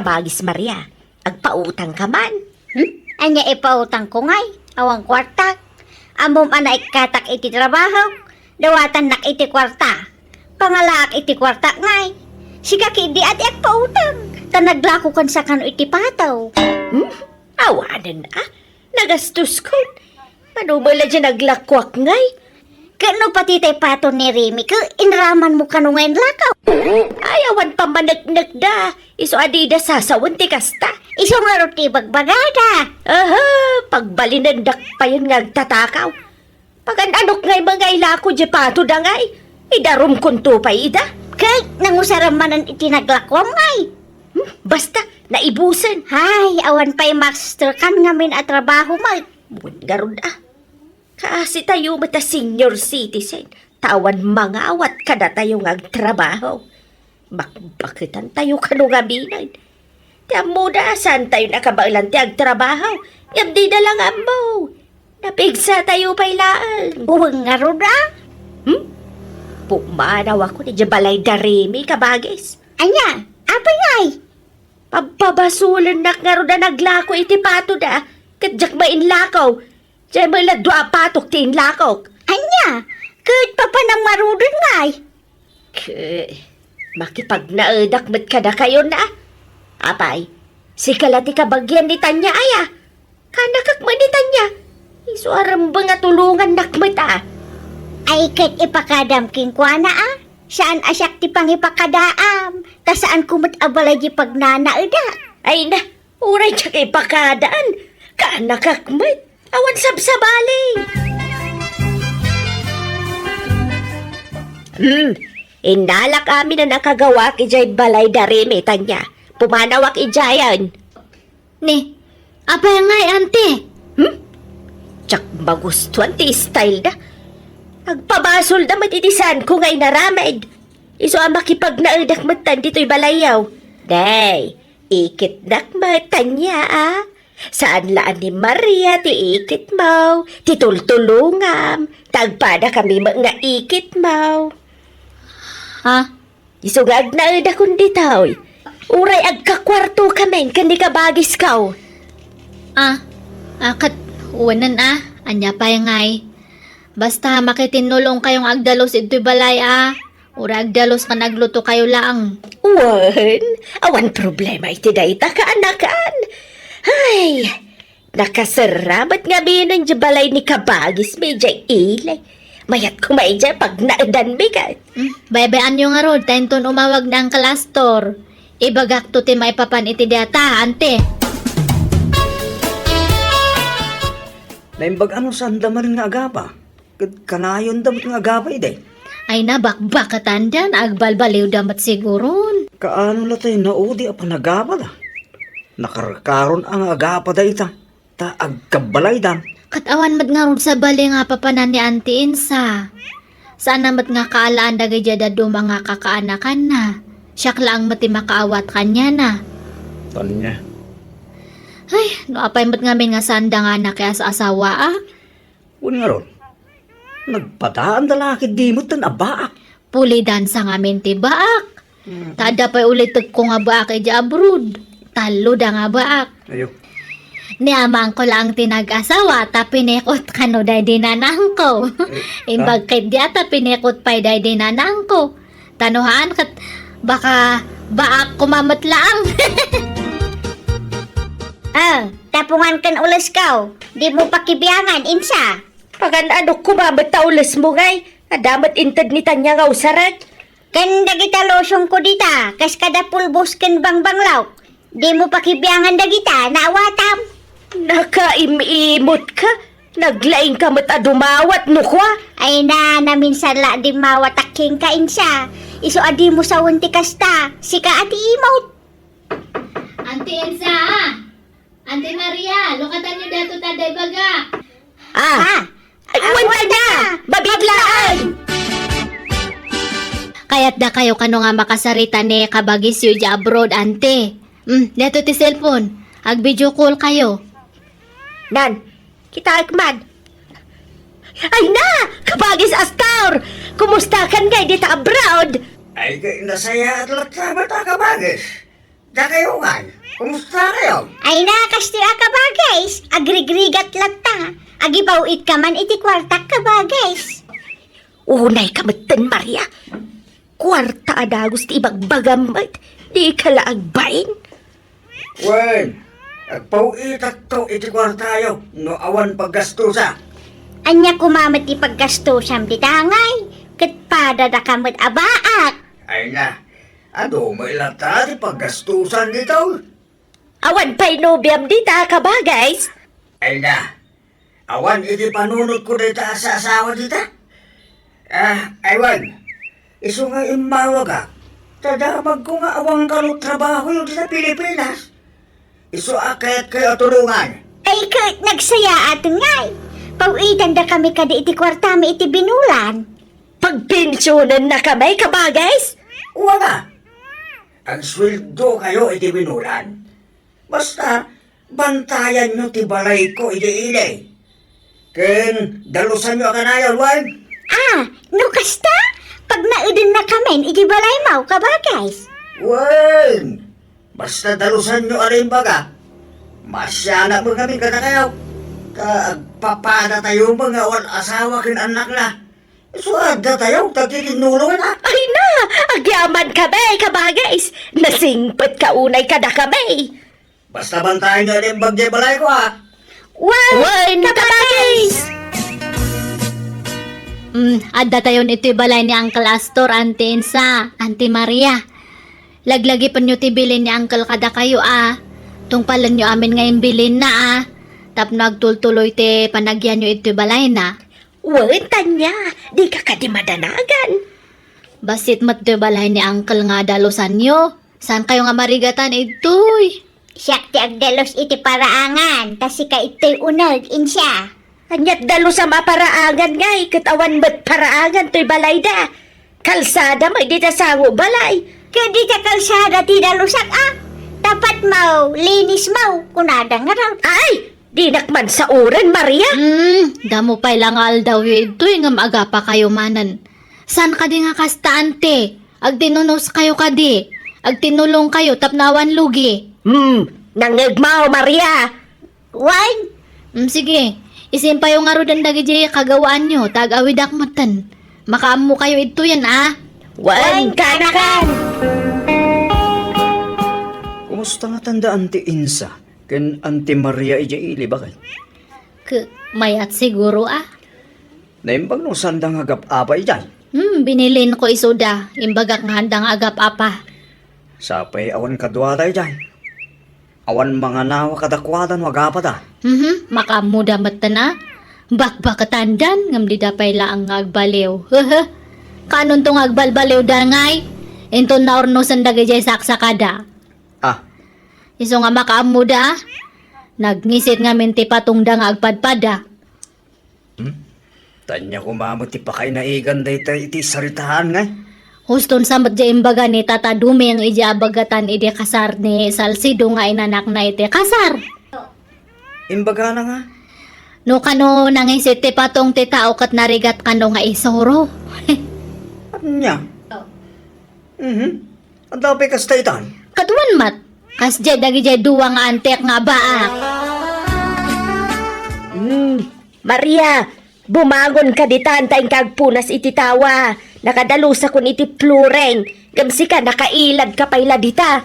kabagis Maria. Agpautang ka man. Anya ipautang ko ngay, awang kwarta. Amom ana ikatak iti trabaho, dawatan nak iti kwarta. Pangalaak iti kwarta ngay. Sika kidi at pautang. Tanaglako kan sa kano iti pataw. Awanan na. Nagastos ko. Manumala dyan naglakwak ngay. Kano pati tay pato ni Remy, ka inraman mo kano ngayon lakaw. Ayawan pa managnak da. Iso adida sasawan ti kasta. Iso nga roti bagbagada. Aha, pagbalinandak pa yun nga tatakaw. Pagananok ngay mga ilako di pato da ngay. Idarum kunto pa ida. Kay nangusaram manan itinaglakwam ngay. Basta, naibusan. Hay, awan pa'y master kan ngamin at trabaho mag. Garod Kasi tayo mata senior citizen. Tawan mga awat kada tayo ngagtrabaho. Bakbakitan tayo kano nga binan. Tiyan mo na, saan tayo nakabailan ti agtrabaho? Yam di na lang ambo. Napigsa tayo pailaan. Buwang nga roda. Pumanaw ako ni Jabalay Darimi kabagis. Anya, apa ngay? Pababasulan na nga roda naglako iti pato da. Kadyak main lakaw. Diyan mo ila dua patok ti inlakaw. Anya, kahit pa pa nang marudon ngay. Makipagnaedak met kada kayo na. Apay, si kalati kabagyan ni Tanya aya. Kanakakman ni Tanya. Isuaram ba nga tulungan nakmet Ay kahit ipakadam king kuana Saan asyak ti pang ipakadaam? Ta saan kumot abalay di pagnanaeda? Ay na, uray tsak ipakadaan. Kanakakmet. Awan sabsabali. Inalak amin na nakagawak ijay balay darimi, Tanya. Pumanawak ijayan. Ni, apa yang ngay, ante? Tsak magustuhan ti style da. Agpabasol da matitisan ko ngay naramid. Iso ang makipagnaedak matan dito'y balayaw. Day, ikit nakmatan niya Saan laan ni Maria ti ikit mo, ti tultulungam, tagpada kami mga ikit mo. Ha? Isugag na eda kundi taoy. Uray agkakwarto kami, kandi kabagis kaw. Kat uwanan anya pa yung ngay. Basta makitinulong kayong agdalos ito'y balay Ura agdalos ka nagluto kayo lang. Awan problema iti dayta kaanakan. Ay, nakasaramat nga binan di balay ni kabagis medya ilay. Mayat kumay dyan pag naidan bigat. Baybayaan nyo nga rod, tayo umawag na ang kalastor. Ibagak to ti maipapan iti data, ante. Naimbag ano saan daman nga agapa? Kanayon damat nga agapa ide. Ay nabakbakatan dyan, agbalbaliw damat siguron. Kaano na tayo naudi apa nagapa da? Nakarkaron ang agapa da ita. Ta agkabalay dan. Katawan mat nga rod sa bali nga papanan ni Auntie Insa. Saan namat nga kaalaan dagay jada do mga kakaanakan na. Siyak lang mati makaawat kanya na. Tanya. Ay, no apay mat nga min nga sanda nga na kaya sa asawa Uwan nga ron. Nagpadaan dalaki di mo tan abaak. Pulidan sa ngamin ti baak. Tada pa'y ulit ko nga baak ay abroad. Talo da nga baak. Ayo. Niamang ko lang tinag-asawa ta pinekot ka no day dinanang ko. Imbag kay di ata pinekot pa'y day dinanang ko. Tanuhaan kat baka baak kumamat lang. Tapungan kan ulas kaw. Di mo pakibiyangan, Insa. Pagan kumamat ta ulas mo ngay. Adamat intad ni Tanya nga usarat. Kan dagita losyong ko dita. Kas kada pulbos kan bangbanglaw. Di mo pakibiyangan dagita, naawatam. Nakaimimot ka. Naglaing ka mat adumawat no kwa. Ay namin sala di mawataking ka, Insa. Iso adi mo sa unti kasta. Sika ati imot. Auntie Insa, Auntie Maria, lukatan niyo dato taday baga. Awan ka na! Babiglaan! Kaya't da kayo kano nga makasarita ni kabagis yu di abroad, ante. Neto ti cellphone. Ag-video call kayo. Nan, kita ikman. Ay na! Kabagis Astor! Kumusta kan ngay dita abroad? Ay kay nasaya at lahat sa bata kabagis. Da kayo nga. Kumusta kayo? Ay nakasti ka ba guys? Agrigrigat lang ta. Agipawit ka man iti kwartak ka ba guys? Unay kamatan, Maria. Kwarta adagos ti ibagbagamad. Di ka laagbain. Wen, agpauitat to iti kwartayo. No awan paggastusa. Anya kumamat ipaggasto siyang bitangay. Kat padada kamot abaak. Ay na, ano may lata di paggastusan dito? Awan pa'y nobyam dita ka ba, guys? Ay na, awan iti panunod ko dito sa asawa dito. Aywan, iso nga imawa ka. Tadamag ko nga awang kalot trabaho yung sa Pilipinas. Iso akayat kayo tulungan. Ay kat nagsaya atin ngay. Pawitan da kami kada iti kwartami iti binulan. Pagpensyonan na kami ka ba, guys? Wala. Ang sweldo kayo iti binulan. Basta, bantayan nyo ti balay ko iti-ilay. Ken, dalusan nyo ka na yun, Wan. No kasta? Pag naudin na kami, iti balay mau ka ba guys? Wan! Basta dalusan nyo arin baga. Masyana mo kami ka na kayo. Papada tayo mga wan asawa kin anak na. Suada tayo, tagiginulungan na. Ay na, agyaman kami ka ba, guys? Nasingpet ka unay ka na kami. Basta bantayan nyo rin bagay balay ko ha. Wan ka ba, guys? Adda tayon iti balay ni Uncle Astor, Auntie Insa, Auntie Maria. Laglagi pa nyo ti bilin ni Uncle kada kayo Tungpalan nyo amin ngayon bilin na Tap nagtultuloy ti panagyan nyo iti balay na. Wan, tanya, di ka kadimadanagan. Basit mat ti balay ni Uncle nga dalusan nyo. Saan kayo nga marigatan itoy? Siyak ti agdalos iti paraangan. Kasi ka ito'y unag insya. Anyat dalo sa maparaangan ngay, katawan ba't paraangan to'y balay da. Kalsada may di tasango balay. Kaya di ka kalsada ti dalusak Dapat mau, linis mau, kunada nga raw. Ay, di nakman sa uran, Maria. Damo pa'y lang aldaw itoy nga maaga pa kayo manan. Saan ka di nga kasta, ante? Agtinunos kayo ka di. Agtinulong kayo tapnawan lugi. Nangagmao, Maria. Wan, Sige. Isin pa yung arudan dagi jay kagawaan nyo. Tag-awid akmatan. Makaam kayo ito yan Wan, kanakan. Kumusta nga tanda Auntie Insa? Ken Auntie Maria ijaili bakit? Mayat siguro Naimbang no sandang agap-apa ijay. Binilin ko isuda. Imbagak nga handang agap apa. Sapay awan kadwata ijay. Awan mga nawa kadakwadan wagapa Makamuda matan Bakbakatandan ngam di dapay laang agbaliw. Kanon tong agbalbaliw dangay. Ento na orno sandagay jay saksakada. Iso nga makaamuda Nagnisit nga minti patungda nga agpadpada. Tanya ko mamuti pa kay naigan day tayo iti saritahan nga. Huston samat jay imbaga ni Tata Dumi ang iji abagatan iti kasar ni Salcido nga inanak na iti kasar. Imbaga na nga. No kano nangisit ti patong ti tao kat narigat kano nga isoro. Anya? Ang dapat kastaytan. Katuan mat. Kas jay dagi jay duwa nga antek nga baak. Maria, bumangon ka ditan tayong kagpunas iti tawa. Nakadalusa kun iti plureng. Gamsi ka, nakailad ka payla dita.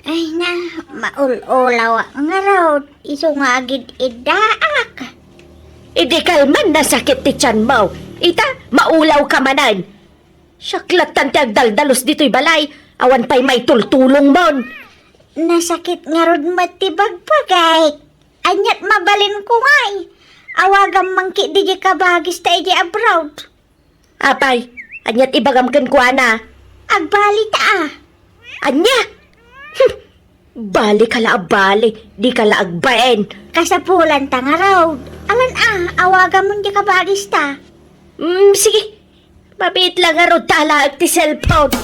ay na, maul-ulaw nga raw. Iso nga agid idaak. Idi kalman nasakit ti tiyan mo. Ita, maulaw ka manan. Syaklat tanti agdaldalos dito'y balay. Awan pa'y may tultulong mon. Nasakit nga rod matibag pagay. Anyat mabalin ko ngay. Awagam mangki di kabagis ta iji abroad. Apay, anyat ibagam ken kuana. Agbali ta Anya? Bali ka la bali, di ka la agbaen. Kasapulan ta nga raw. Alan awagam mong di kabagis ta. Sige. Mabit lang nga rod tala ti cellphone.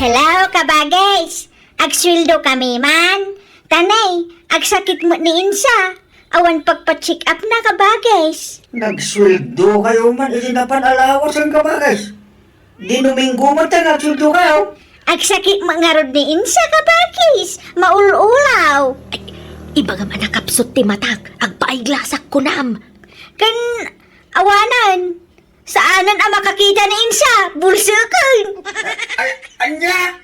Hello, kabagis. Agswildo kami man. Tanay, agsakit mo ni Insa. Awan pagpa-check up na kabagis. Nagsweldo kayo man, iti napan alawas ang kabagas. Di numinggo man tayo nagsweldo kayo. Agsakit mangarod ni Insa kabagis. Maululaw. Ay, ibaga man nakapsot ti matag, agpaiglasak ko nam. Kan awanan. Saanan ang makakita ni Insa? Bulsakan. Anya!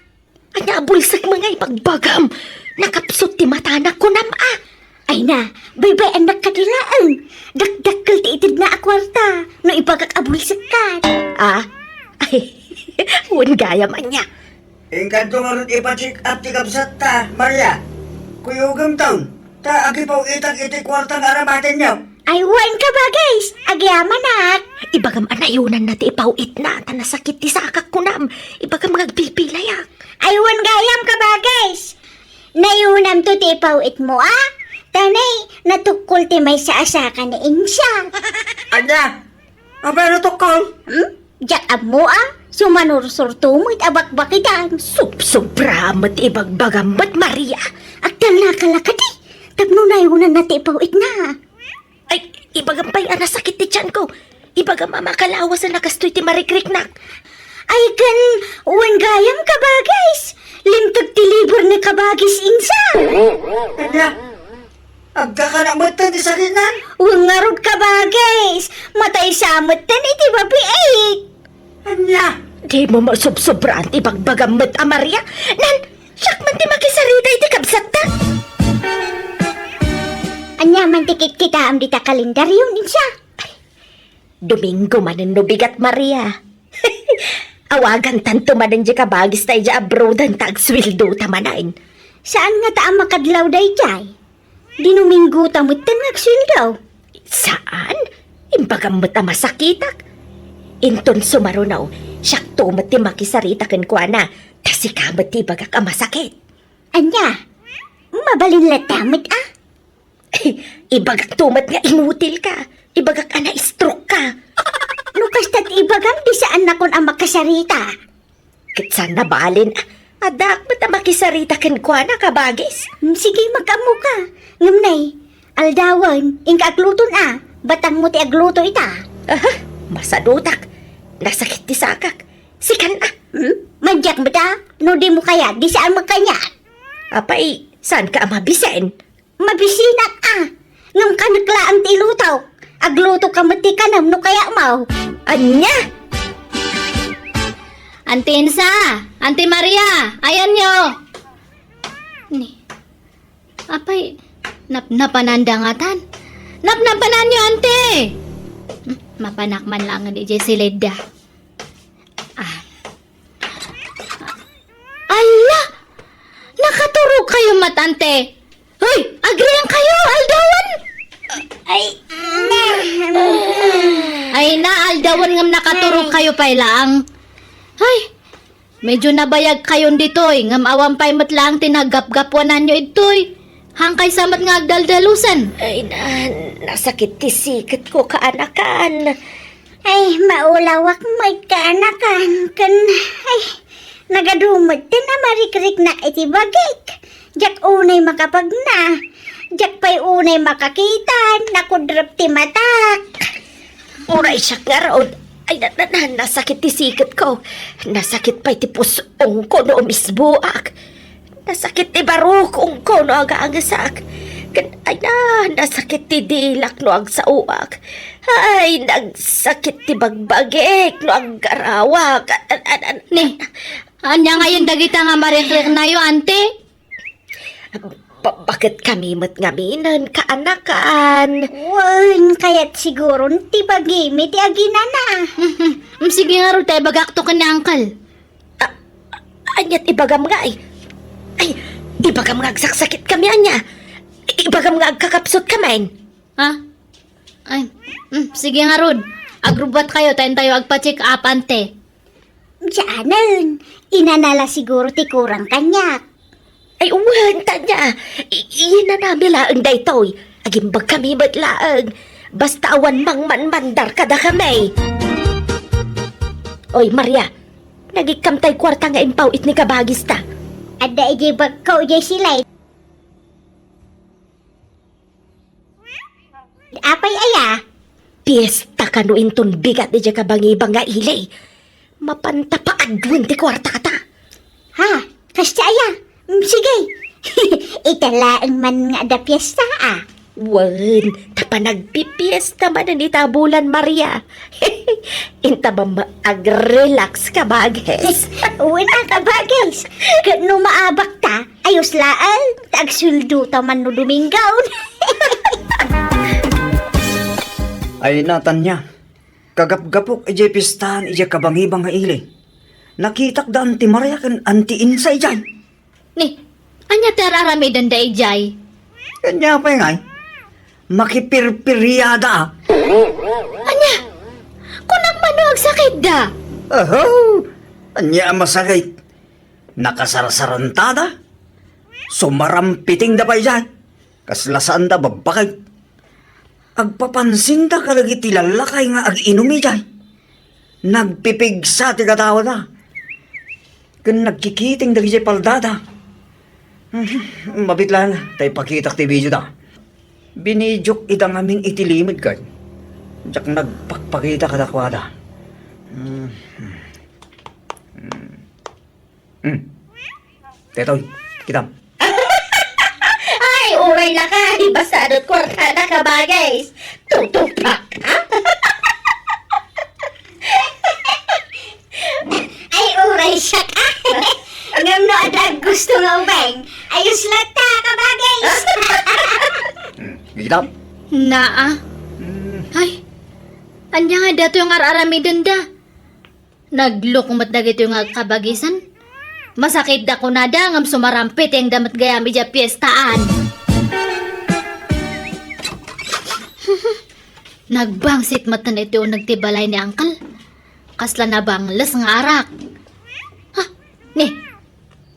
Anya, bulsak mga ipagbagam. Nakapsot ti matanak ko nam Ay na, baybay anak kadilaan. Dakdakkel ti itid na akwarta. No ibagak abulsakan. Ay, huwag gaya man niya. Ingkad ko nga rin ipacheck up ti kapsat ta, Maria. Kuyugam taon, ta agi pa itag iti kwartang aramatin niyo. Ay, wan ka ba, guys? Agyaman Ibagam anayunan na ti ipawit na, tanasakit ti sakak ko nam. Ibagam ngagpipilayak. Ay, wan gayam ka ba, guys? Nayunam to ti ipawit mo, Tanay, natukol ti may saasaka ni Insya. Anya! Apa to call? Jak mo, Sumanursur tumit abak-bakitan. Sobra mat ibagbagam mat Maria. Agdal na kalakadi. Tapno nayunan na ti ipawit na. Ay, ibagam pa'y anasakit ti tiyan ko. Ibagam amakalawas na nakastoy ti marikriknak. Ay, kan, wan gayam ka ba, guys? Limtag ti libur ni kabagis Insa. Anya! Agka ka na matan ti salinan? Wangarod ka ba, guys? Matay samot tan iti babiait. Anya! Di mo masubsobran ti bagbagam mat Maria. Nan, siyak man ti makisarita iti kabsat ta. Anya man tikit kita am dita kalendaryo Insa. Domingo manan no bigat Maria. Awagan tanto manan di kabagis tayo di abroadan tagswildo tamanain. Saan nga ta ang makadlaw day jay? Dinuminggo tamot tan ngagsildaw. Saan? Imbagam mat masakitak. Inton sumarunaw, siyak tumat ti makisarita ken kuana, kasi kamat ti bagak masakit. Anya, mabalin latamit Ibagak tumat nga inutil ka. Ibagak stroke ka. Lukas tat ibagam di saan nakon ang makasarita. Kitsan na balin. Adak ba't makisarita ken kuana kabagis? Sige magamo ka. Ngamnay, aldawan, ingka agluton Batang mo ti agluto ita. Masadutak. Nasakit ti sakak. Sikan Madyak ba ta? No di mo kaya, di saan magkanya. Apay, saan ka mabisen? Mabisinak Ngam ka naglaang ti lutaw. Agluto ka mati kanam no kaya mau. Anya? Ante Insa, Ante Maria, ayan nyo. Ni, apay, napanandangatan. Napnapanan nyo, Ante. Mapanakman lang nga di si Leda. Ala! Nakaturog kayo, matante. Hoy, agriyan kayo, aldawan. Ay na, aldawan ngam nakaturog kayo pa lang. Ay, medyo nabayag kayon ditoy. Ngam awan pa'y matlang tinagap-gapwanan nyo itoy. Hangkay samat nga agdaldalusan. Ay nasakit ti sikit ko kaanakan. Ay, maulawak magkaanakan. Nagadumot din na marikrik na iti bagik. Jak unay makapagna. Jak pa'y unay makakita. Nakudrap ti matak. Uray siya nga raod. Ay, nasakit ti sikit ko. Nasakit pa'y ti pusong ko no umisbuak. Nasakit ti barukong ko no aga-agasak. Ay nasakit ti dilak no agsauak. Ay, nagsakit ti bagbagik no aggarawak. Ni, anya ngayon dagita nga marikrik na yo, Ante? Bakit kami matngaminan kaanakan? Wan, kaya't siguro ti bagimi ti aginana. Sige nga ro tayo bagakto ka ni Uncle. Anyat ibagam nga Ay, ibagam nga agsaksakit kami anya. Ibagam nga agkakapsot kamain. Ha? Ay, sige nga Rod. Agrubat kayo, tayo agpa-check up, Ante. Diyanan, inanala siguro ti kurang kanyak. Ay, uwan, tanya. Iyan na namin laang daytoy. Agimbag kami matlaang. Basta awan mang manmandar kada kami. Oy, Maria. Nagikamtay kwarta nga impawit ni kabagis ta. Ada ije bagkaw ije silay. Apay aya? Piesta ka no inton bigat di ka bangi-banga ilay. Mapanta pa adwan ti kwarta ka ta. Ha? sige. Italaang man nga da piyesta ah. Wan, tapa nagpipiesta man ni Tabulan Maria. Inta ba mag-relax ka bages? Wala ka ba, guys? Kano maabak ta, ayos laan, tagsuldo ta man no Domingaw. Ay natan niya. Kagap-gapok ijay pistahan ijay kabangibang nga ili. Nakitak da anti Maria kan anti Insay jay. Ni, anya tararamidan da ijay. Kanya pa ngay. Makipirpiryada ah. Anya, kunang manuag sakit da. Aho! Anya ang masakit. Nakasarasarantada. Sumarampiting da pa ijay. Kaslasaan da babakay. Agpapansin da kalagi tilalakay nga ag-inumi jay. Nagpipigsa ti katawa da. Kan nagkikiting da ijay paldada. Mabit lang, tayo pakitak ti video da. Binidjok itang aming itilimid ka. Diyak nagpakpakita ka dakwada. Tetoy, kitam. Ay, uray na ka. Basta ano't kwarta na ka bages. Tutupak ka. Ay, uray siya ka. Ngam no adag gusto nga ubeng. Ayos lang ta, kabagay. Kitam. Naa. Ay, anya nga dato yung araramidan da. Naglukumat na gito yung kabagisan. Masakit da ko na da ngam sumarampit yung damat gayami dya piyestaan. Nagbangsit matan ito yung nagtibalay ni Angkal. Kasla na banglas nga arak. Ha, ni,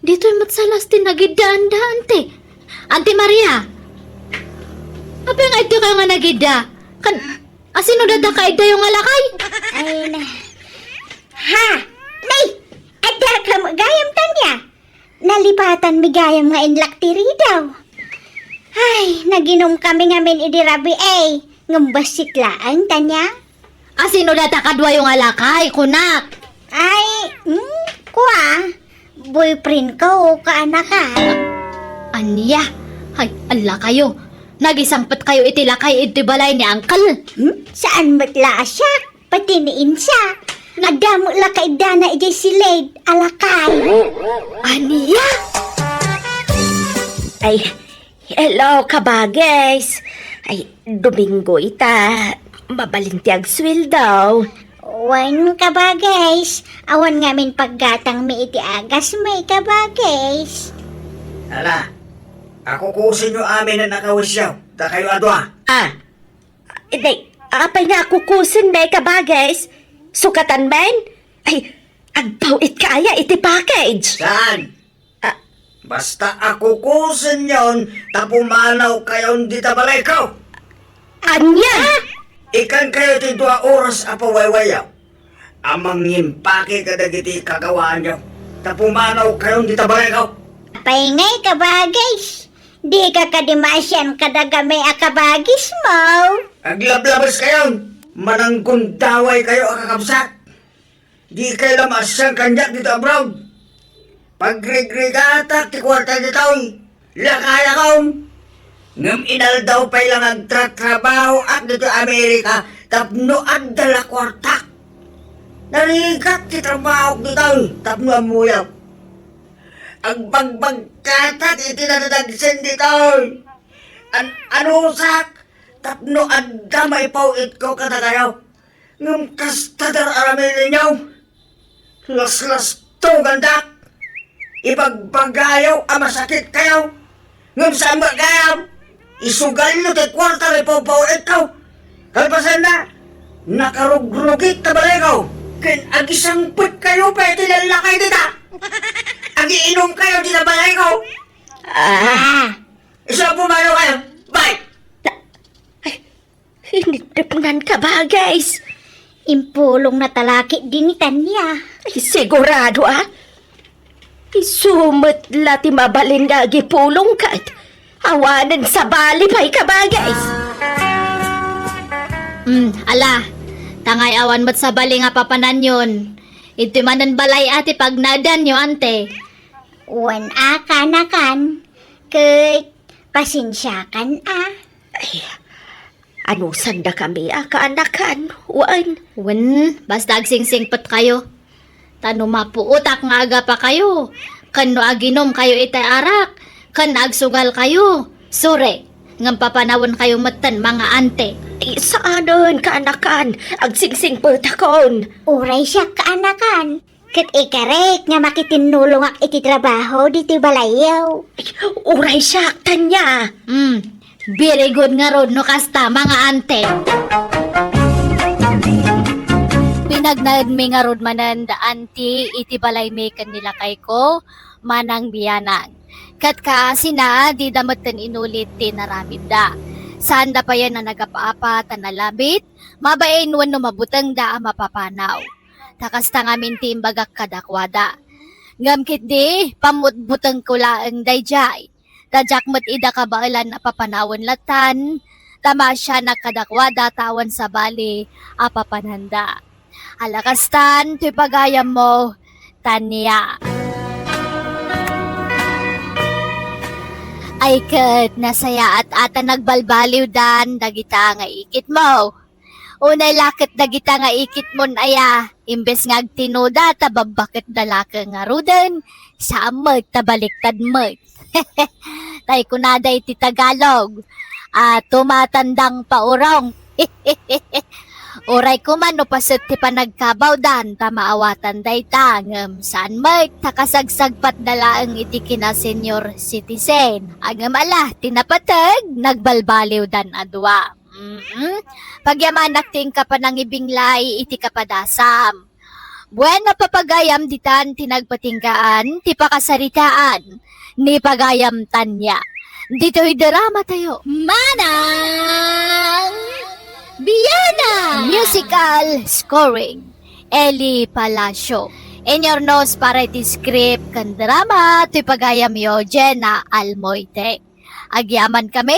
dito yung matsalas din nagidaan da, ante. Ante Maria. Apa nga ito ka nga nagida? Asino dada ka ida yung alakay? Ay na. Ha! Nay! Ada ka magayam tanya. Nalipatan mi gayam nga inlaktiri daw. Ay, naginom kami ngamin idirabi eh. Ngambasit laan tanya. Asino dada ka dua yung alakay, kunak? Ay, kuha. Boyfriend ko o kaanak ka. Aniya? Ay, ala kayo. Nagisangpat kayo itilakay itibalay ni Angkal. Saan matla siya? Pati ni Insa. Nadamo la kay Dana ijay silid. Alakay. Aniya? Ay, hello ka bages. Ay, Domingo ita. Mabalintiag sweldo. Wan ka ba guys? Awan ngamin paggatang may iti agas may ka ba guys? Ala, ako kusin nyo amin na nakawisyaw. Da kayo adwa. Ah, day, apay nga kukusin na ka bages. Sukatan man? Ay, agpawit kaya iti package. Saan? Ah. Basta ako kusin yon, tapumanaw kayon di tabalay ko. Anya? Ikan kayo ti 2 oras apawaywayaw. Amang yimpake ka dagiti kagawaan nyo. Tapumanaw kayon di tabalay ko. Paingay ka ba guys? Di ka kadimasyan kadagamay akabagis mo. Aglablabas kayon. Mananggundaway kayo akakabsat. Di kayo lamasyang kanyak dito abroad. Pagrigrigata ti kwarta dito. Lakaya kaon. Ngam inal daw pa lang agtratrabaho at dito Amerika. Tapno at dala kwarta. Narigat ti trabaho dito. Tapno amuyaw. Ang bagbagkatat itinadadagsin dito. Anusak. Tapno at damay pawit ko katagayaw. Ngam kastadar aramin ninyo. Las-las to gandak. Ipagbagayaw ang masakit kayo. Ngam saan magayaw. Isugal nyo kay kwarta rin pawit ko. Kalpasan na. Nakarugrugit na balay ko. Kin agisang put kayo pa itilalakay dita. Agiinom kayo di na balay ko. Isa pumano kayo. Bye! Hinitipnan ka ba, guys? Impulong na talaki din ni Tanya. Ay, sigurado, ah. Isumot lati mabalin nga gipulong ka. Awanan sa bali pa'y ka ba, guys? Ala. Tangay awan mat sa bali nga papanan yun. Iti manan balay ati pag nadan nyo, ante. Wan kanakan. Ket pasensyakan Ay, ano sanda kami, kaanakan? Wan. Wen, basta agsingsingpot kayo. Tano mapuutak nga aga pa kayo. Kano aginom kayo itay arak. Kan agsugal kayo. Sure, ngam papanawan kayo matan mga ante. Ay, saanon, kaanakan? Agsingsing pertakon. Uray siya kaanakan. Ket ikarek nga makitinulong ak iti trabaho dito balayaw. Ay, uray siya, tanya. Very good nga ron no kasta mga ante. Pinagnaid mi nga ron manan da anti iti balay mi kanila kay ko manang biyanang. Kat ka sina di damatan inulit tinaramid da. Saan da pa yan na nagapaapa tanalabit, mabain wan no mabutang da ang mapapanaw. Takasta nga mintim bagak kadakwada. Ngamkit di, pamutbutang ko laang dayjay. Tadyak mat ida kabailan na papanawan latan, tama siya nakadakwada tawan sa bali, apapananda. Alakastan, tuy pagayam mo, tanya. Ay kat, nasaya at ata nagbalbaliw dan, dagita nga ikit mo. Unay lakit dagita nga ikit mon aya, imbes nga agtinoda, tababakit dalaka nga rudan, sa amag tabaliktad mag. Tay kunada iti Tagalog, tumatandang paurong. Oray ko man no pasit ti panagkabaw dan, tamaawatan day tangem, saan mag takasagsag patdalaang iti kina senior citizen. Agam ala, tinapatag, nagbalbaliw dan adwa. Pagyamanak ting kapanangibinglay iti kapadasam. Bueno papagayam ditan tinagpatinggaan, ti pakasaritaan, ni pagayam tanya. Dito'y drama tayo. Manang Biyana! Musical scoring, Eli Palacio. In your nose para iti script kan drama, ti pagayam yo Jenna Almoite. Agyaman kami,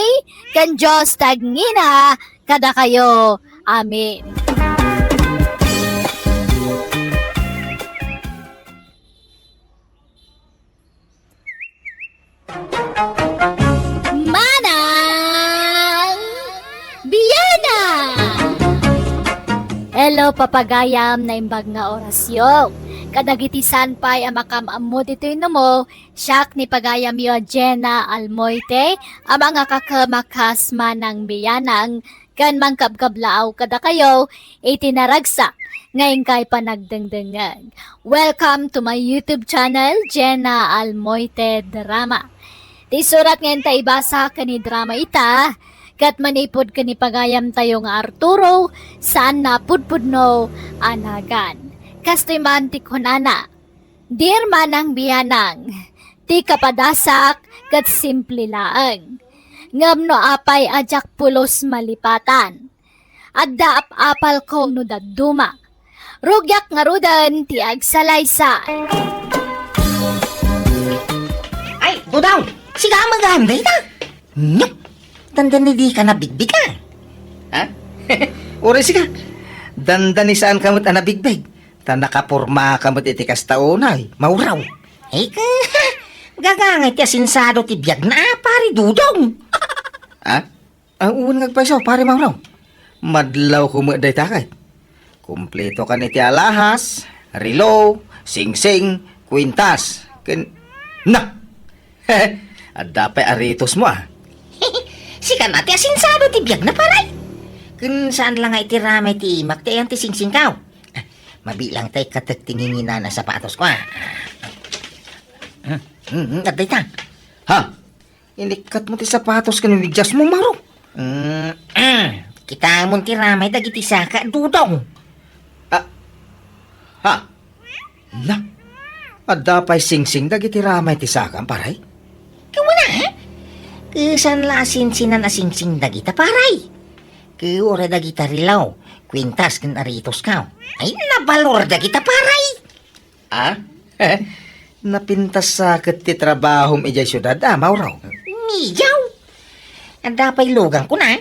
kan Diyos tagngina, kada kayo. Amen. Manang Biyana! Hello, papagayam na imbag nga orasyon. Kadagitisan pa'y amakamamo dito'y na mo, siyak ni pagayam yo Jenna Almoite, ang mga kakamakas manang biyanang, kan mangkabkablaaw kada kayo, itinaragsak, ngayon kay panagdengdengan. Welcome to my YouTube channel, Jenna Almoite Drama. Di surat ngayon tayo ibasa ka ni drama ita, kat manipod ka ni pagayam tayo nga Arturo, saan na pudpudno anagan. Kastoy man ti kunana, dear manang biyanang, ti kapadasak kat simple laang. Ngam no apay ajak pulos malipatan. Adda apal ko no daduma. Rugyak nga rudan ti agsalaysan. Ay, Dudong! Siga maganda ita! Nyok! Dandan di ka nabigbigan. Ha? Uri siga. Dandan saan kamot nabigbig. Ta nakapurma kamot iti kastaonay. Mauraw. Ay ka! Gagangay ti asinsado ti biyag na pari Dudong. Ha? Ang uwan ngagpaisaw pari Mauraw. Madlaw kumaday takay. Kumpleto kan iti alahas, rilo, singsing, kwintas. Na! At dapay aritos mo Sika na ti asinsado ti biyag na paray. Kun saan lang nga iti ramay ti imak ti ti singsing kaw. Mabilang tay katagtingin na sapatos ko Aday ta. Ha? Inikat mo ti sapatos ka nilidyas mo Maro. Kita mo ti ramay dagiti saka Dudong. Ha? Na? Adapay singsing dagiti ramay ti saka paray. Kamu na Kisan la sinsinan asingsing dagita paray. Kiura dagita rilaw. Kwintas ken aritos kaw. Ay nabalor dagita paray. Napintas sa ket ti trabahom ijay syudad Mauraw. Mijaw. Adapay lugang ko na.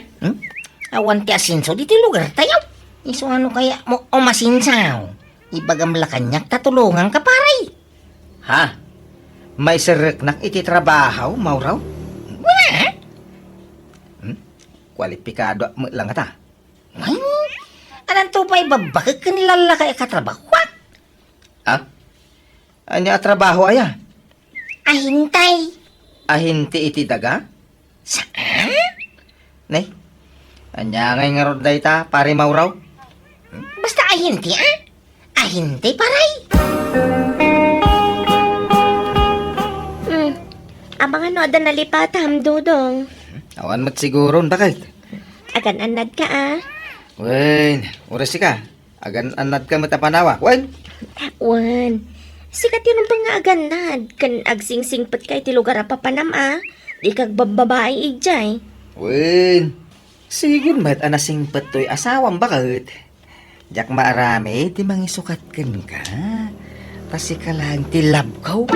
Awan ti asinso di ti lugar tayo. Iso ano kaya mo o masinsaw. Ibagam la kanyak tatulungan ka paray. Ha? May sariknak iti trabaho, mauraw? Wala. Kwalipikado mo lang ata. Ay, anan to pa'y babakit ka nilala ka ikatrabaho? What? Ah? Anya trabaho aya? Ahintay. Ahinti iti daga? Saan? Nay, anya ngay nga rod dayta, pare mauraw? Basta ahinti, ah? Ahintay, paray. Ang mga no, ada nalipatam, Dudong. Awan mat siguro, bakit? Agan anad ka, ah. Wen, oras ka. Agan anad ka matapanawa. Wen, Wan. Sikat yun ang nga aganad. Kan agsingsingpat kay ti lugar papanam, ah. Di kag bababae ijay. wen. Sige mat anasing patoy asawang bakit? Jak maarami, di mangisukat ka. Pasi ka lang ti labkaw.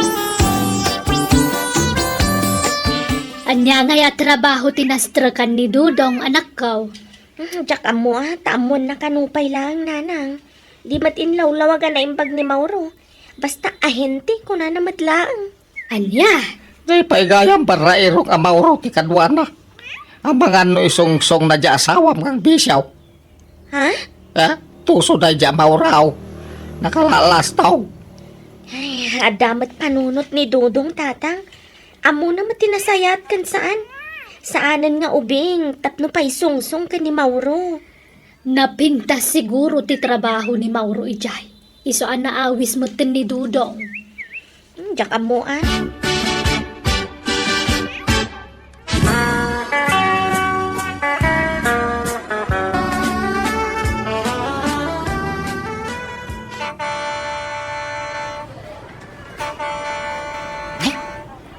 Anya nga trabaho tinastrakan ni Dudong anak ko. Jak amo, ah. Taamon na kanupay lang, nanang. Di matinlaw-lawagan na imbag ni Mauro. Basta ahente ko na namadlaang. Anya? Di paigayang para irong amauro ti kadwana. Ang mga no isong-song na di asawam kang bisyaw. Ha? Ha? Tuso na di amauraw. Nakalalas Ay, adamat panunot ni Dudong, tatang. Amo na matinasayat kan saan? Saanan nga ubing, tapno pa'y sungsong ka ni Mauro. Napintas siguro ti trabaho ni Mauro ijay. Isoan na awis mo tin ni Dudong. Jak amo, ah.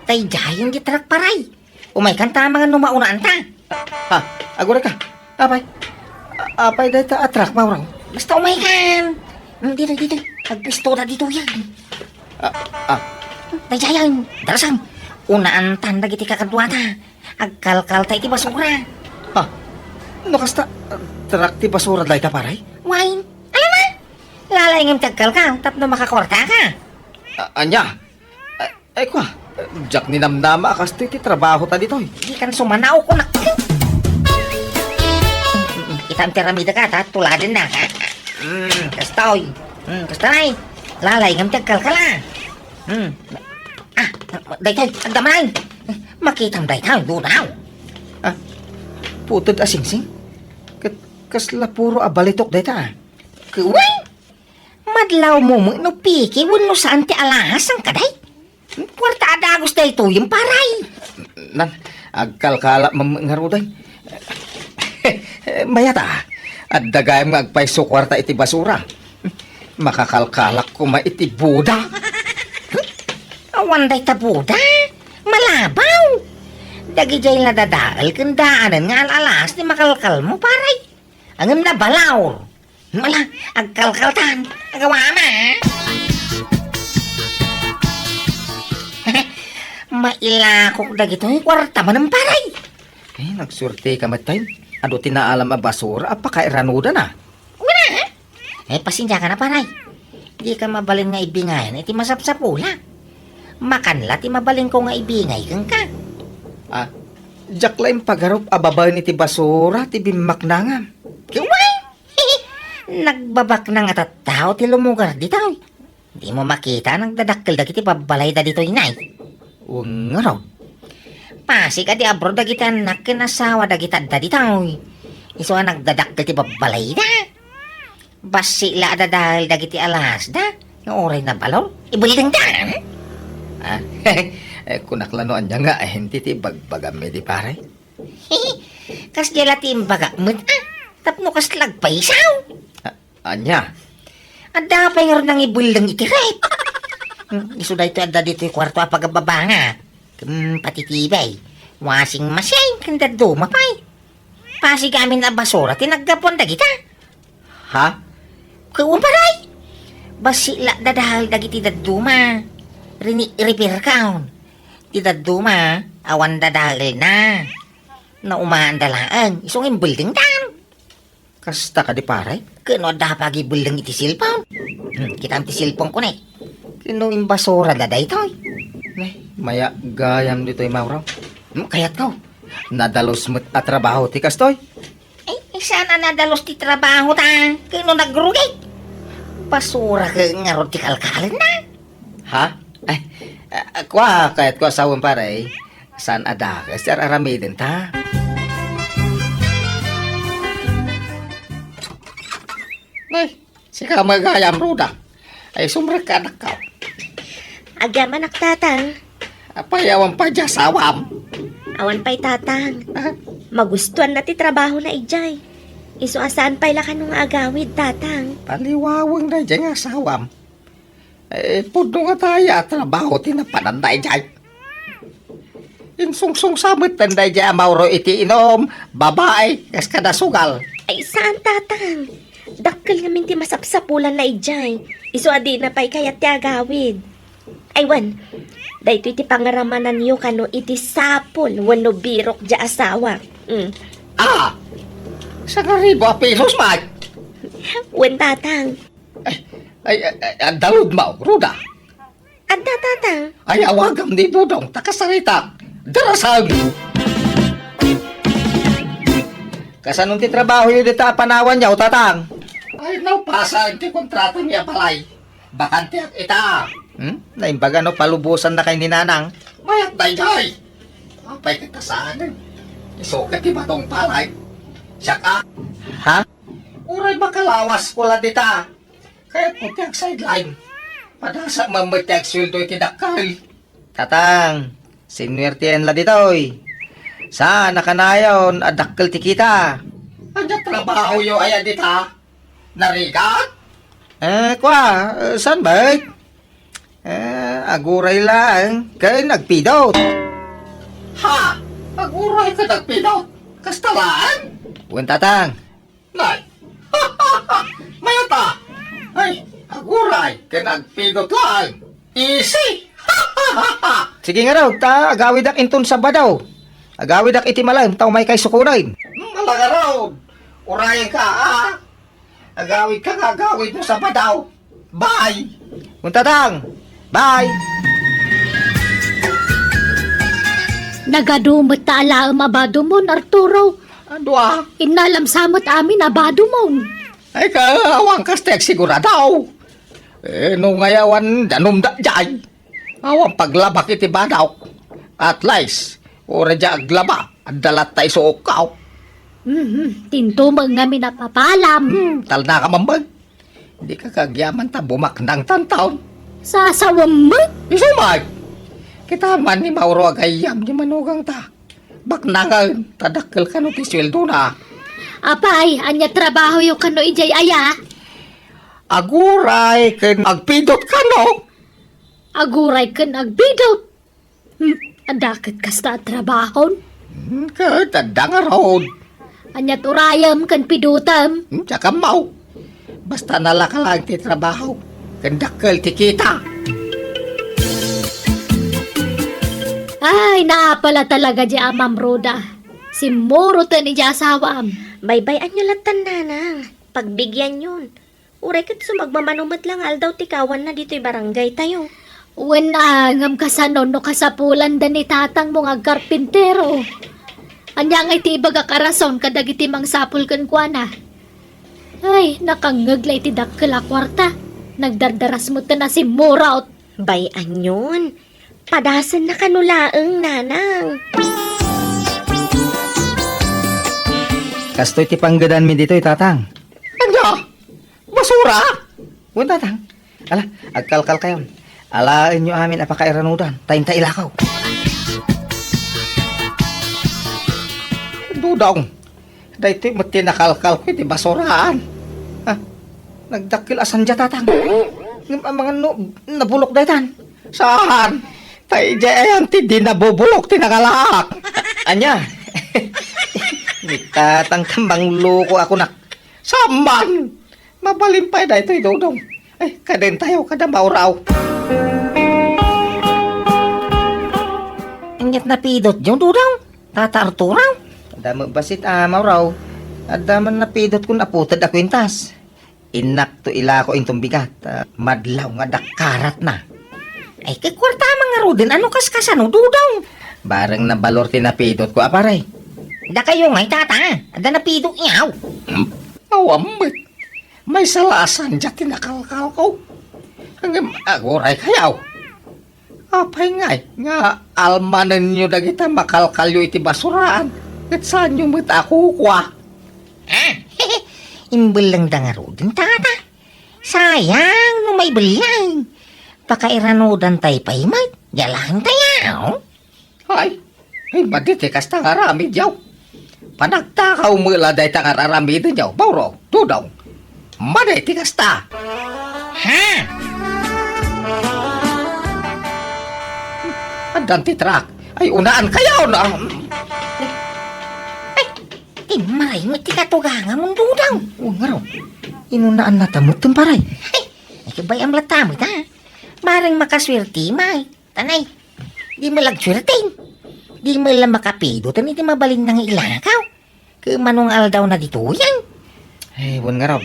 Tay jayang gitrak, paray. Umay kan mga numaunaan ta. Ha? Agora ka? Apay? Apay dahil ta atrak mauraw? Basta umay kan. Dito. Agpistola dito yan. Tay jayang, darasam. Unaan tanda giti kakadwa ta. Agkalkal ta iti basura. Ha? Ano kasta? Trak ti basura dahil ta paray? Wine, alam mo? Lalay ngam tagkal ka, tapno makakwarta ka. Anya? Ay kwa, jak ni namnama akas ti trabaho ta dito. Di kan sumanaw ko na. Kita piramida ka, ta, tuladin na. Kastoy. Kastoy. Lalay ngam tagkal ka la. Daytay, agdamay. Makitam daytay, dunaw. Putod asingsing? Kasla puro abalitok dahil ta. Kuway! Madlaw mo mo, no piki, wano saan ti alahas ang kaday. Puerta adagos na ito yung paray. Nan, agkalkala mamangaruday. Mayata, at dagay mo agpaiso kwarta iti basura. Makakalkalak ko iti buda. Awan day tabuda. Malabaw. Dagi jay na dadaal kandaanan nga alalas ni makalkal mo paray. Angam na balaw. Mala, agkalkaltan. Agawa ma. Mailakok dagito yung kwarta man ng paray. Nagsurte ka matay. Ado tinaalam a basura, apakairanuda na. Wala. Pasensya ka na paray. Di ka mabalin nga ibingayan, iti masapsapula. Makanla, ti mabalin ko nga ibingay kang ka. Jak laing pagharap ababayan iti basura, ti bimak na nga. Kiway! Nagbabak na nga tattao ti lumugar dito. Di mo makita nagdadakkel dagiti babalay da dito inay. Huwag nga raw. Pasig adi abroad dagiti anak kinasawa dagiti da dito. Iso nga nagdadakkel ti babalay da. Basi la da dahil dagiti alas da. Yung oray na balon. Ibulitang da. Kunaklanoan niya nga, hindi ti bagbagam di pare. Kas dila ti imbaga mo. Tapno kas lagpaisaw. Anya? Ada pa nga rin ang ibulang itirep. Iso da ito ada dito yung kwarto apagababa nga. Patitibay. Wasing masay, kanda dumapay. Pasi kami na basura, tinagdapon da kita. Ha? Kuwamparay. Basila dadahal dagiti daduma. Repair kaon. Ti daduma, awan dadahal na. Na umaan dalaan, isong yung building down. Kasta ka di pare? Kano da pagi building iti silpon. Kita ti silpon ko na. Kino imbasura da Dada ito. Eh, Maya gayam dito Mauro. Kaya't ko. Nadalos mo't at trabaho ti kastoy. Sana nadalos ti trabaho ta. Kino nagrugay. Basura ka nga ron ti kalkalin na. Ha? Ay, kwa kaya't ko asawang pare. San ada ka sir aramidin ta? Ay, sika magayam ruda. Ay sumrek ka na ka. Agyaman ak tatang. Apayawan pa dya sawam. Awan pa'y tatang. Magustuhan na ti trabaho na ijay. Iso asaan pa'y lakan ng agawid, tatang. Paliwawang na dyan nga sawam. Puno nga tayo trabaho tinapananday dyan. Insungsung samit tanday dyan Mauro iti inom. Babae, kas kada sugal. Ay, saan, tatang? Dakkel namin ti masapsapulan na ijay. Iso adi na pa'y kayat ti agawid. Aywan, dahito iti pangaramanan niyo kano iti sapol wano birok dya asawa. Ah! Sa karibo a pesos, Mike. Wen, tatang. Ay, ang dalod mo, Ruda. Adda, tatang. Ay, awagam ni Budong, takasarita. Darasag! Kasanong ti trabaho yun dito panawan niya, tatang? Ay, napasa, ti kontrata niya palay. Bakante at ita. Naimbaga no, palubusan na kay ninanang. Mayat day. Apay kita saan. Isukat ti batong palay. Siya ka. Ha? Uray makalawas ko lang dita. Kaya puti ang sideline. Padasa mamatag sweldo iti dakal. Tatang, sinuertiyan la ditoy. Saan nakanayon adakkel ti kita? Anya trabaho yo aya dita? Narigat? Saan ba? Aguray lang. Kaya nagpidot. Ha? Aguray ka nagpidot? Kastalaan? Uwan tatang. Nay! Mayata! Ay, aguray ka nagpidot lang. Easy! Sige nga raw, agawid ak inton sa badaw. Agawid ak iti malam, tao may kay sukunain. Malaga raw. Urayan ka, agawid ka nga, agawid mo sa badaw. Bye! Muntatang! Bye! Nagadumot ta alaam abado mon, Arturo. Ano Inalam samot amin abado mon. Ay awang kastek sigura daw. Nung ngayawan danum da jay. Awang paglabak iti badaw. At least, ora dya aglaba. Adalat tayo suokaw. Tintumang nga minapapalam. Talna ka mambag. Hindi ka kagyaman ta bumaknang tantaon. Sasawam mo? Isumag! Kita man ni Mauro agayam ni manugang ta. Baknangan, tadakkel ka no ti sweldo na. Apay, anya trabaho yung kano ijay aya. Aguray, ken agpidot ka no. Aguray kan agbidot. Adakit kasta trabahon. Katanda nga road. Anya turayam kan pidutam. Tsaka mau. Basta nalakalang ti trabaho. Kandakkel ti kita. Ay, naapala talaga di Ma'am Roda. Si Moro ta ni di asawam. Bye-bye anyo latan nanang. Pagbigyan yun. Uray kat sumagmamanumat lang aldaw tikawan na dito'y barangay tayo. Wen ngam kasanon no kasapulan da ni tatang mong agkarpintero. Anya nga iti ibaga karason kadag iti mang sapul kan kuana. Ay, nakangaglay ti dakkel a kwarta. Nagdardaras mo ta na si Muraot. Bayan yun. Padasan na kanulaang nanang. Kastoy ti panggadan mi dito tatang. Anya? Basura? Uwan tatang. Ala, agkalkal kayo. Alain nyo amin apakairanudan. Tayin ta ilakaw. Dudong. Dahito yung mati nakalkal ko iti basuraan. Ha? Nagdakil asan dya tatang. Ang mga nabulok daytan. Saan? Tay dyan ti di nabubulok ti nakalak. Anya? Di tatang tambang loko ako nak. Saman! Mabalimpay dahito yung dudong. Ay, kaden tayo kada mauraw. Ingit na pidot yung dudong. Tata Arturaw. Adama basit mauraw. Adaman na pidot kung aputad ako intas. Inak to ila ko intong bigat. Madlaw nga dakarat na. Ay, kay kwarta mga rodin, ano kaskasano, dudong? Barang nabalor tinapidot ko, aparay. Da kayo ngay, tata. Da napidot iyaw. Awamit. May salasan dyan tinakalkal ko. Hanggang aguray kayaw. Apay ngay, nga almanan nyo na kita makalkalyo iti basuraan. At saan nyo mat ako kwa? Imbel lang da nga rodin, tata. Sayang, no may belang. Pakairanodan tay paymat. Yalang tayaw. Ay, baditi kas tangarami jaw. Panagtakaw mula day tangarami din jaw. Bauro, tudong. Maday tikas ta. Ha? Andan titrak. Ay, unaan kayaw na. Ay, timaray mo tikatugangan mong dudang. Ungaraw, inunaan na tamot paray. Ay, ikibay ang latamit ha. Maring makaswerte, may. Tanay, di malagsyerting. Di mo lang makapido, tani di mabalin ng ilakaw. Manong aldaw na dito yan. Ay, wan nga raw.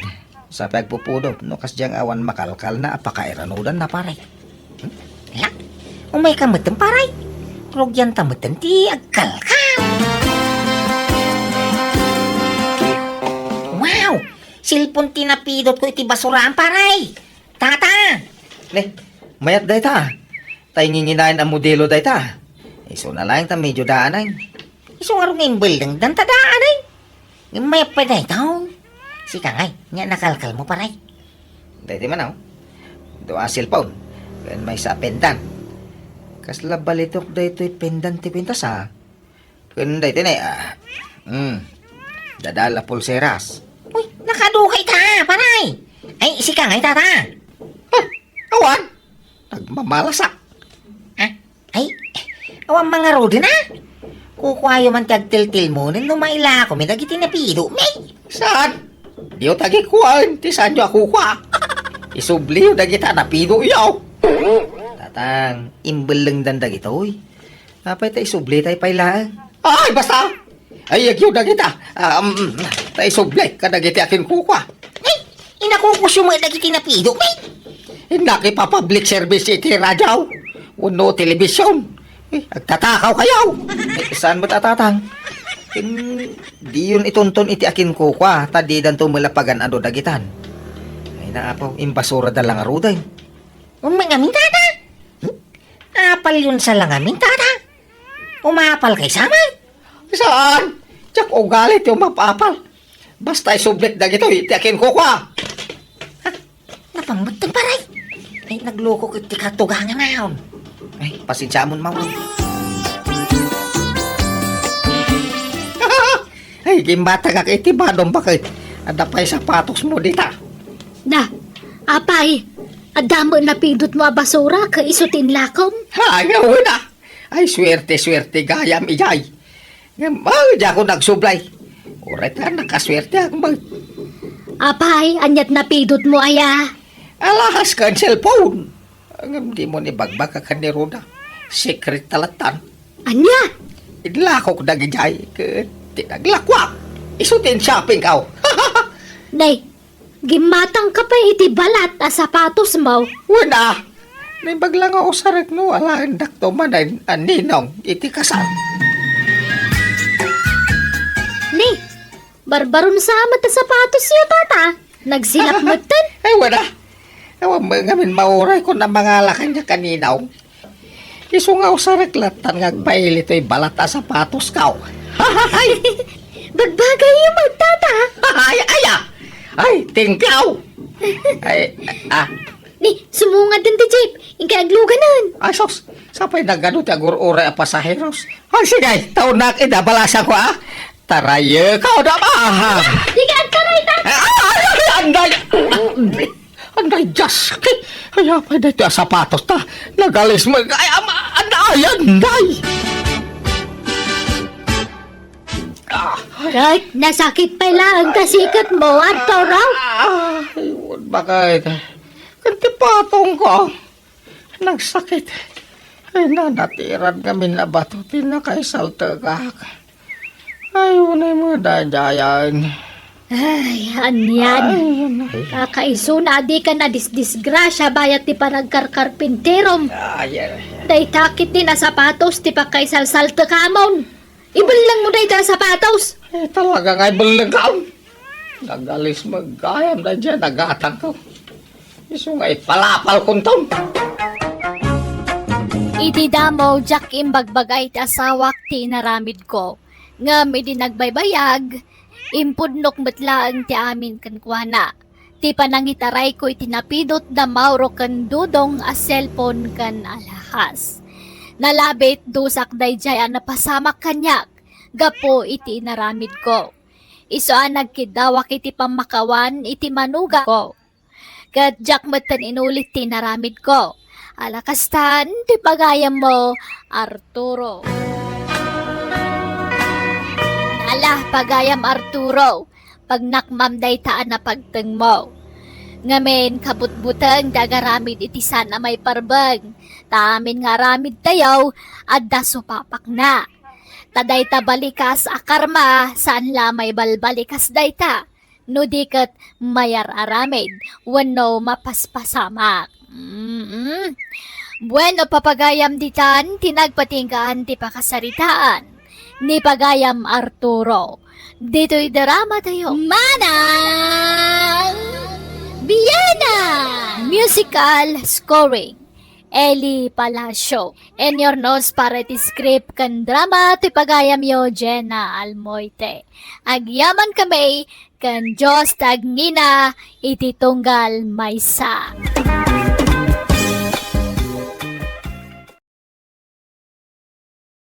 Sa pagpupudo, no kas diyang awan makalkal na apakairanudan na paray. La, umay kamutan paray. Krog yan tamutan ti agkalkal. Wow! Silpon tinapidot ko iti basuraan paray. Tata! Ne, mayat day ta. Tay nginginain ang modelo day ta. Iso na lang ta medyo daanan. Iso nga rin yung building dan ta daanan. Mayat pa day ta. Sika ngay, nga nakalkal mo paray. Day man ako. Doa silpon. Gan may sa pendan. Kasla balitok day to'y pendan ti pintas ha. Gan day tinay dadala pulseras. Uy, nakadukay ta, paray. Ay, sika ngay tata. Awan! Nagmamalasak. Ay, awan mga rodin ha? Kukwayo man tagtil-til mo nang numaila ako may nagiti na pido, may. Saan? Diyo tagi kuwan, ti saan nyo ako kwa? Isubliyo dagita na pido yaw. Tatang, imbel lang dandag ito, uy. Apay ta isubli tayo pailaan. Ay, basta! Ay, agyo dagita. Ta isubli, kadagiti akin kukwa. Ay, inakukusyo mo dagiti na pido, may. Hindi pa public service iti radyaw. Uno telebisyon. Agtatakaw kayaw. Saan mo tatatang? Di yun itunton iti akin ko kwa. Tadi dan tumulapagan ado dagitan. Ay naapaw, imbasura da lang aruday. Umangamin tata? Apal yun sa langamin tata? Umapal kay sama? Saan? Tsak o galit yung mapapal. Basta isublit dagito iti akin ko kwa. Napamutang paray. Ay, nagloko kiti katugangan na yun. Ay, pasensya mo naman. Ay, gimbata ka kiti badong bakit? Adapay sapatos mo dita. Na, apay, adamo na pindot mo a basura ka isutin lakom. Ha, gawin na. Ay, swerte gayam ijay. Ay, di ako nagsublay. Uret ka, nakaswerte ako. Apay, anyat na pindot mo aya. Alahas ka ang cellphone. Ang di mo ni bagbag ka ni Roda. Secret talatan. Anya? Idlako ko dagijay. Tinaglakwa. Isutin shopping ka. Nay, gimatang ka pa iti balat a sapatos mo. Wala. May baglang ako sa regno. Alahan dakto man ay aninong iti kasal. Ni, barbaron sa amat a sapatos siya tata. Nagsilap mo tan. Ay wala. Ewan mo ngamin mauray ko na mga lakan niya kaninaw. Isungaw sa reklatan ngagpail ito'y balata sapatos ka. Ay! Bagbagay yung magtata. Ay! Ay! Tingkaw! Ay! Ni, sumungad din ti Jeep. Ingkaagluganan. Ay, sos! Sapay na gano'n ti agur-uray a pasaheros. Ay, sige! Taon na kinabalasan ko, Taraye ka o na ba? Di ka agtaray ta. Ay! Anday! Anday, Diyos! Kaya pa na ito sapatos ta. Nagalis mo. Ay, anday! Right, nasakit pa lang kasikat mo, Arturo. Ay, bakit? Kantipatong ko. Nagsakit. Ay, nanatiran kami na bato. Tinakaisalta ka. Ay, unay mo dajayan. Ay, anyan. Kakaisuna, di ka na disgrasya bayat ti panagkarkarpinterom. Day takit din na sapatos, ti pakaisalsal te kamon. Ibalang mo day ta sapatos. Talaga ngay balang kaon. Nagalis magkayam na dyan, nagatang ko. Iso nga ipalapal kong taon. Iti damo, Jack imbagbagay ti asawak ti naramid ko. Ngam iti nagbaybayag, impudnok matlaan ti amin kankwana. Ti panangitaray ko iti napidot da mauro kan dudong a cellphone kan alahas. Nalabit dusak dayjay ang napasamak kanyak, gapo iti naramid ko. Iso ang nagkidawak iti pamakawan iti manuga ko. Kat Jack matan inulit ti naramid ko. Alakastan, ti pagayam mo, Arturo. Alah, pagayam Arturo, pag nakmamday taan na pagteng mo. Ngamen, kabutbutang dagaramid iti sana may parbag. Taamin nga ramid tayaw, adda supapak na. Taday ta balikas akarma, saan la may balbalikas dayta. No dikat mayar aramid, wano mapaspasamak. Bueno, papagayam ditan, tinagpatinggaan ti pakasaritaan. Ni pagayam Arturo. Dito'y drama tayo. Manang Biana! Musical scoring. Eli Palacio. En your nose para ti script kan drama ti pagayam yo Jenna Almoite. Agyaman kami kan Diyos tagngina iti tunggal maysa.